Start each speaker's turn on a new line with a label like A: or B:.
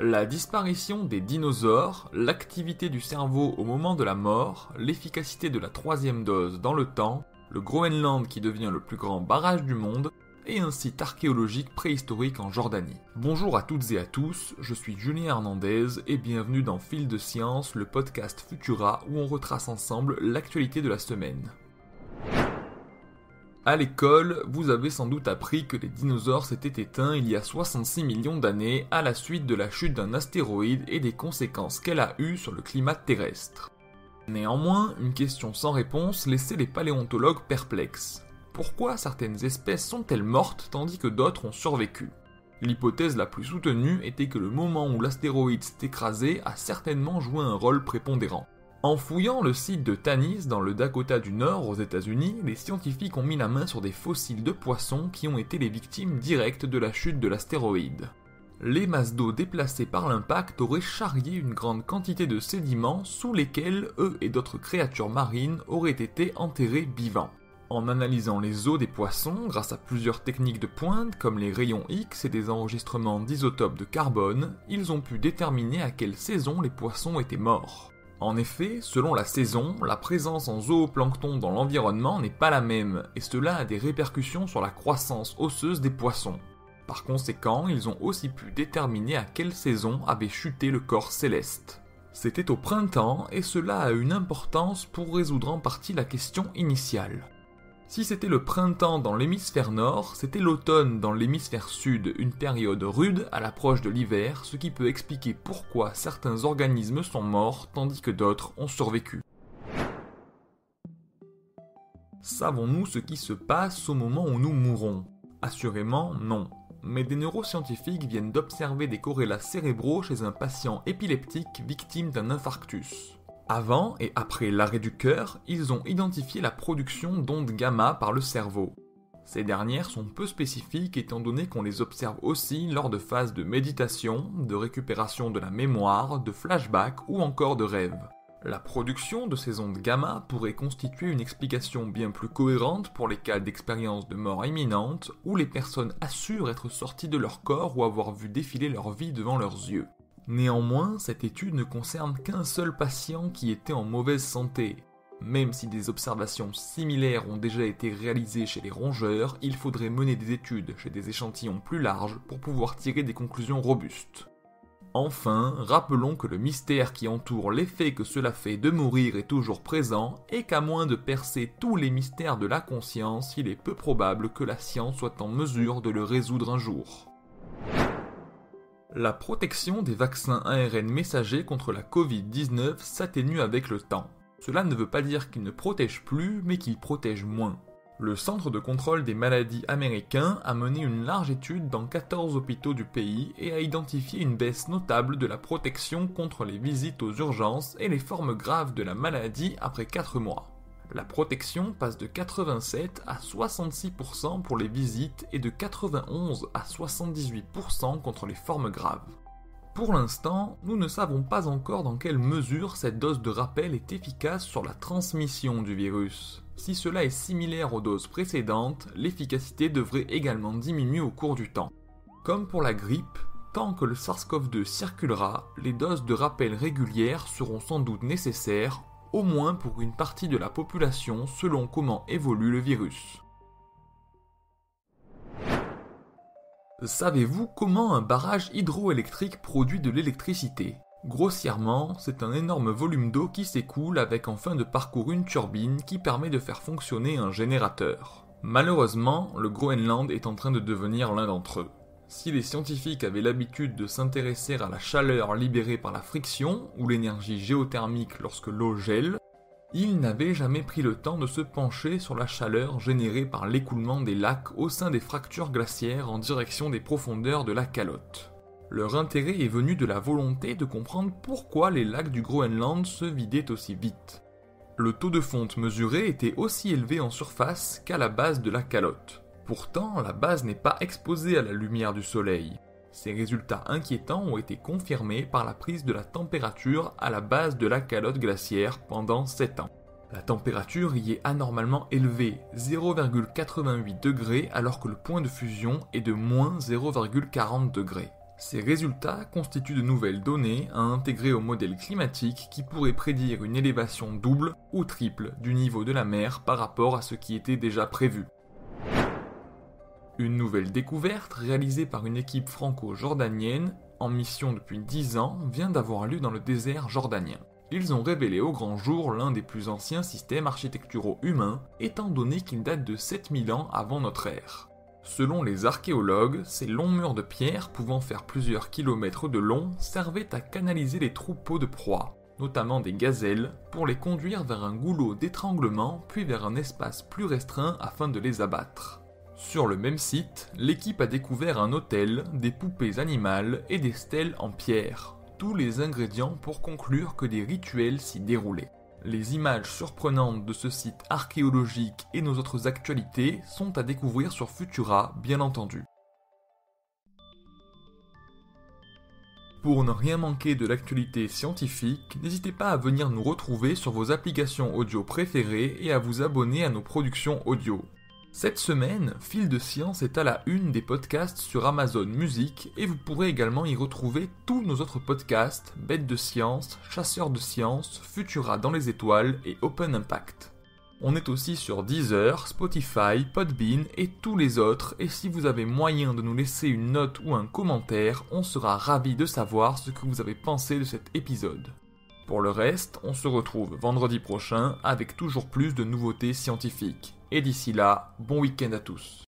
A: La disparition des dinosaures, l'activité du cerveau au moment de la mort, l'efficacité de la troisième dose dans le temps, le Groenland qui devient le plus grand barrage du monde, et un site archéologique préhistorique en Jordanie. Bonjour à toutes et à tous, je suis Julien Hernandez et bienvenue dans Fil de Science, le podcast Futura où on retrace ensemble l'actualité de la semaine. À l'école, vous avez sans doute appris que les dinosaures s'étaient éteints il y a 66 millions d'années à la suite de la chute d'un astéroïde et des conséquences qu'elle a eues sur le climat terrestre. Néanmoins, une question sans réponse laissait les paléontologues perplexes. Pourquoi certaines espèces sont-elles mortes tandis que d'autres ont survécu ? L'hypothèse la plus soutenue était que le moment où l'astéroïde s'est écrasé a certainement joué un rôle prépondérant. En fouillant le site de Tanis dans le Dakota du Nord aux États-Unis, les scientifiques ont mis la main sur des fossiles de poissons qui ont été les victimes directes de la chute de l'astéroïde. Les masses d'eau déplacées par l'impact auraient charrié une grande quantité de sédiments sous lesquels eux et d'autres créatures marines auraient été enterrés vivants. En analysant les os des poissons grâce à plusieurs techniques de pointe comme les rayons X et des enregistrements d'isotopes de carbone, ils ont pu déterminer à quelle saison les poissons étaient morts. En effet, selon la saison, la présence en zooplancton dans l'environnement n'est pas la même, et cela a des répercussions sur la croissance osseuse des poissons. Par conséquent, ils ont aussi pu déterminer à quelle saison avait chuté le corps céleste. C'était au printemps, et cela a une importance pour résoudre en partie la question initiale. Si c'était le printemps dans l'hémisphère nord, c'était l'automne dans l'hémisphère sud, une période rude à l'approche de l'hiver, ce qui peut expliquer pourquoi certains organismes sont morts tandis que d'autres ont survécu. Savons-nous ce qui se passe au moment où nous mourons ? Assurément non. Mais des neuroscientifiques viennent d'observer des corrélats cérébraux chez un patient épileptique victime d'un infarctus. Avant et après l'arrêt du cœur, ils ont identifié la production d'ondes gamma par le cerveau. Ces dernières sont peu spécifiques étant donné qu'on les observe aussi lors de phases de méditation, de récupération de la mémoire, de flashback ou encore de rêve. La production de ces ondes gamma pourrait constituer une explication bien plus cohérente pour les cas d'expérience de mort imminente où les personnes assurent être sorties de leur corps ou avoir vu défiler leur vie devant leurs yeux. Néanmoins, cette étude ne concerne qu'un seul patient qui était en mauvaise santé. Même si des observations similaires ont déjà été réalisées chez les rongeurs, il faudrait mener des études chez des échantillons plus larges pour pouvoir tirer des conclusions robustes. Enfin, rappelons que le mystère qui entoure l'effet que cela fait de mourir est toujours présent et qu'à moins de percer tous les mystères de la conscience, il est peu probable que la science soit en mesure de le résoudre un jour. La protection des vaccins ARN messagers contre la Covid-19 s'atténue avec le temps. Cela ne veut pas dire qu'ils ne protègent plus, mais qu'ils protègent moins. Le Centre de contrôle des maladies américain a mené une large étude dans 14 hôpitaux du pays et a identifié une baisse notable de la protection contre les visites aux urgences et les formes graves de la maladie après 4 mois. La protection passe de 87 à 66% pour les visites et de 91 à 78% contre les formes graves. Pour l'instant, nous ne savons pas encore dans quelle mesure cette dose de rappel est efficace sur la transmission du virus. Si cela est similaire aux doses précédentes, l'efficacité devrait également diminuer au cours du temps. Comme pour la grippe, tant que le SARS-CoV-2 circulera, les doses de rappel régulières seront sans doute nécessaires, au moins pour une partie de la population selon comment évolue le virus. Savez-vous comment un barrage hydroélectrique produit de l'électricité ? Grossièrement, c'est un énorme volume d'eau qui s'écoule avec en fin de parcours une turbine qui permet de faire fonctionner un générateur. Malheureusement, le Groenland est en train de devenir l'un d'entre eux. Si les scientifiques avaient l'habitude de s'intéresser à la chaleur libérée par la friction ou l'énergie géothermique lorsque l'eau gèle, ils n'avaient jamais pris le temps de se pencher sur la chaleur générée par l'écoulement des lacs au sein des fractures glaciaires en direction des profondeurs de la calotte. Leur intérêt est venu de la volonté de comprendre pourquoi les lacs du Groenland se vidaient aussi vite. Le taux de fonte mesuré était aussi élevé en surface qu'à la base de la calotte. Pourtant, la base n'est pas exposée à la lumière du soleil. Ces résultats inquiétants ont été confirmés par la prise de la température à la base de la calotte glaciaire pendant 7 ans. La température y est anormalement élevée, 0,88 degrés alors que le point de fusion est de moins 0,40 degrés. Ces résultats constituent de nouvelles données à intégrer au modèle climatique qui pourrait prédire une élévation double ou triple du niveau de la mer par rapport à ce qui était déjà prévu. Une nouvelle découverte réalisée par une équipe franco-jordanienne en mission depuis 10 ans vient d'avoir lieu dans le désert jordanien. Ils ont révélé au grand jour l'un des plus anciens systèmes architecturaux humains, étant donné qu'il date de 7000 ans avant notre ère. Selon les archéologues, ces longs murs de pierre pouvant faire plusieurs kilomètres de long servaient à canaliser les troupeaux de proies, notamment des gazelles, pour les conduire vers un goulot d'étranglement puis vers un espace plus restreint afin de les abattre. Sur le même site, l'équipe a découvert un autel, des poupées animales et des stèles en pierre, tous les ingrédients pour conclure que des rituels s'y déroulaient. Les images surprenantes de ce site archéologique et nos autres actualités sont à découvrir sur Futura, bien entendu. Pour ne rien manquer de l'actualité scientifique, n'hésitez pas à venir nous retrouver sur vos applications audio préférées et à vous abonner à nos productions audio. Cette semaine, Fil de Science est à la une des podcasts sur Amazon Music et vous pourrez également y retrouver tous nos autres podcasts, Bêtes de Science, Chasseurs de Science, Futura dans les étoiles et Open Impact. On est aussi sur Deezer, Spotify, Podbean et tous les autres et si vous avez moyen de nous laisser une note ou un commentaire, on sera ravis de savoir ce que vous avez pensé de cet épisode. Pour le reste, on se retrouve vendredi prochain avec toujours plus de nouveautés scientifiques. Et d'ici là, bon week-end à tous.